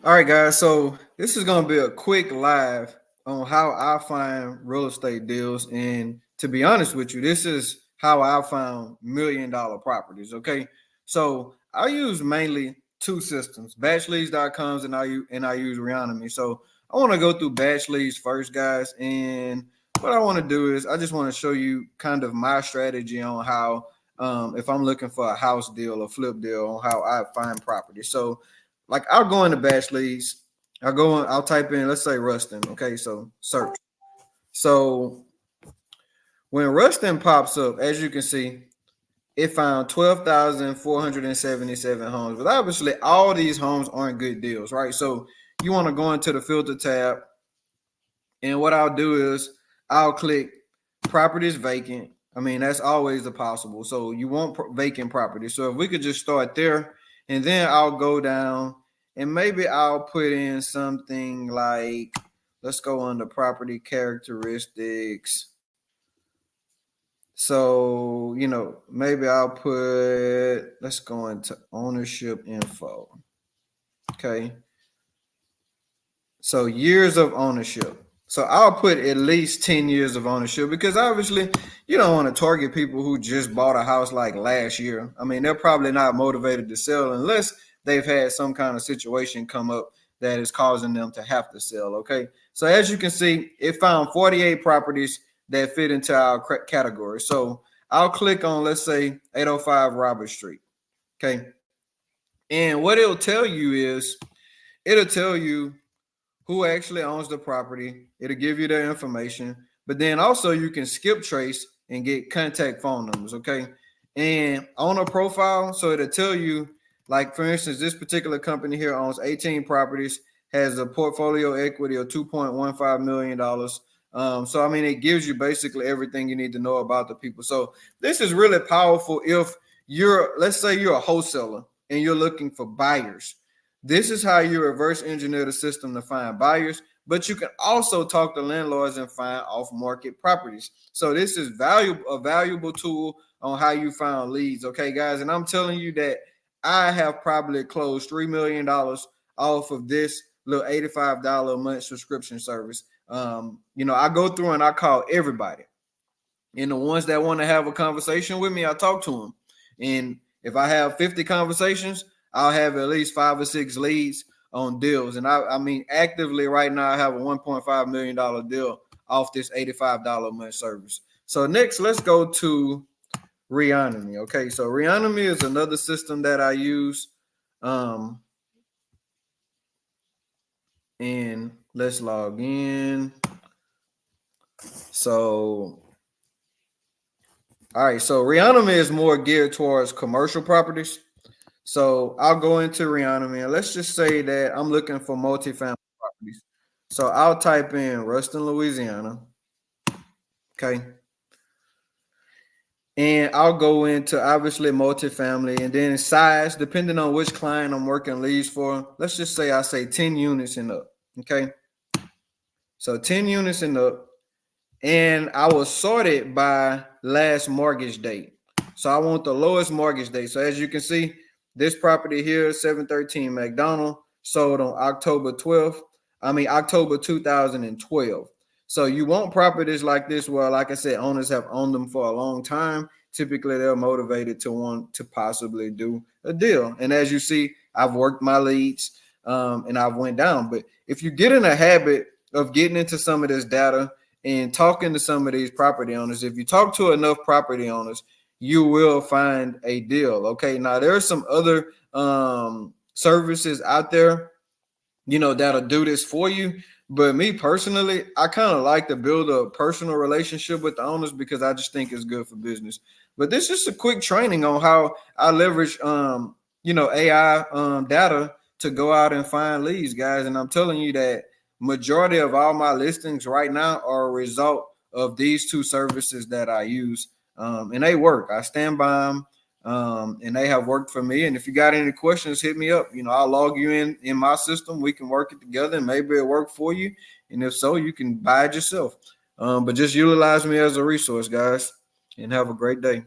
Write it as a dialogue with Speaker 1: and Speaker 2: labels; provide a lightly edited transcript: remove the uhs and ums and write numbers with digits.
Speaker 1: All right, guys. So this is going to be a quick live on how I find real estate deals. And to be honest with you, this is how I found $1 million properties. Okay. So I use mainly two systems, batchleads.coms and I use Reonomy. So I want to go through batch leads first, guys. And what I want to do is I just want to show you kind of my strategy on how if I'm looking for a house deal or flip deal on how I find property. So like I'll go into batch leads. I'll type in, let's say Rustin. Okay, so search. So when Rustin pops up, as you can see, it found 12,477 homes. But obviously, all these homes aren't good deals, right? So you want to go into the filter tab, and what I'll do is I'll click properties vacant. I mean, that's always a possible. So you want vacant property. So if we could just start there, and then I'll go down and maybe I'll put in something like, let's go under property characteristics. So, maybe I'll put, let's go into ownership info. Okay. So years of ownership. So I'll put at least 10 years of ownership because obviously you don't want to target people who just bought a house like last year. I mean, they're probably not motivated to sell unless they've had some kind of situation come up that is causing them to have to sell. Okay. So as you can see, it found 48 properties that fit into our category. So I'll click on, let's say, 805 Robert Street. Okay. And what it'll tell you who actually owns the property. It'll give you their information, but then also you can skip trace and get contact phone numbers. Okay. And on a profile, so it'll tell you, like, for instance, this particular company here owns 18 properties, has a portfolio equity of $2.15 million. So, I mean, it gives you basically everything you need to know about the people. So, this is really powerful if let's say you're a wholesaler and you're looking for buyers. This is how you reverse engineer the system to find buyers, but you can also talk to landlords and find off-market properties. So this is a valuable tool on how you find leads. Okay, guys, and I'm telling you that I have probably closed $3 million off of this little $85 a month subscription service. I go through and I call everybody, and the ones that want to have a conversation with me, I talk to them. And if I have 50 conversations, I'll have at least 5 or 6 leads on deals. And I mean, actively right now, I have a $1.5 million deal off this $85 a month service. So next, let's go to Reonomy. Okay, so Reonomy is another system that I use. And let's log in. So all right, so Reonomy is more geared towards commercial properties. So I'll go into Reonomy and let's just say that I'm looking for multifamily properties. So I'll type in Ruston, Louisiana. Okay. And I'll go into obviously multifamily and then size, depending on which client I'm working leads for. Let's just say I say 10 units and up. Okay. So 10 units and up. And I was sorted by last mortgage date. So I want the lowest mortgage date. So as you can see, this property here, 713 McDonald, sold on October 2012. So you want properties like this where, like I said, owners have owned them for a long time. Typically, they're motivated to want to possibly do a deal. And as you see, I've worked my leads and I've went down. But if you get in a habit of getting into some of this data and talking to some of these property owners, if you talk to enough property owners, you will find a deal. Okay. Now there are some other services out there, that'll do this for you. But me personally, I kind of like to build a personal relationship with the owners because I just think it's good for business. But this is a quick training on how I leverage AI data to go out and find leads, guys. And I'm telling you that majority of all my listings right now are a result of these two services that I use. And they work. I stand by them. And they have worked for me. And if you got any questions, hit me up. I'll log you in my system. We can work it together and maybe it'll work for you. And if so, you can buy it yourself. But just utilize me as a resource, guys, and have a great day.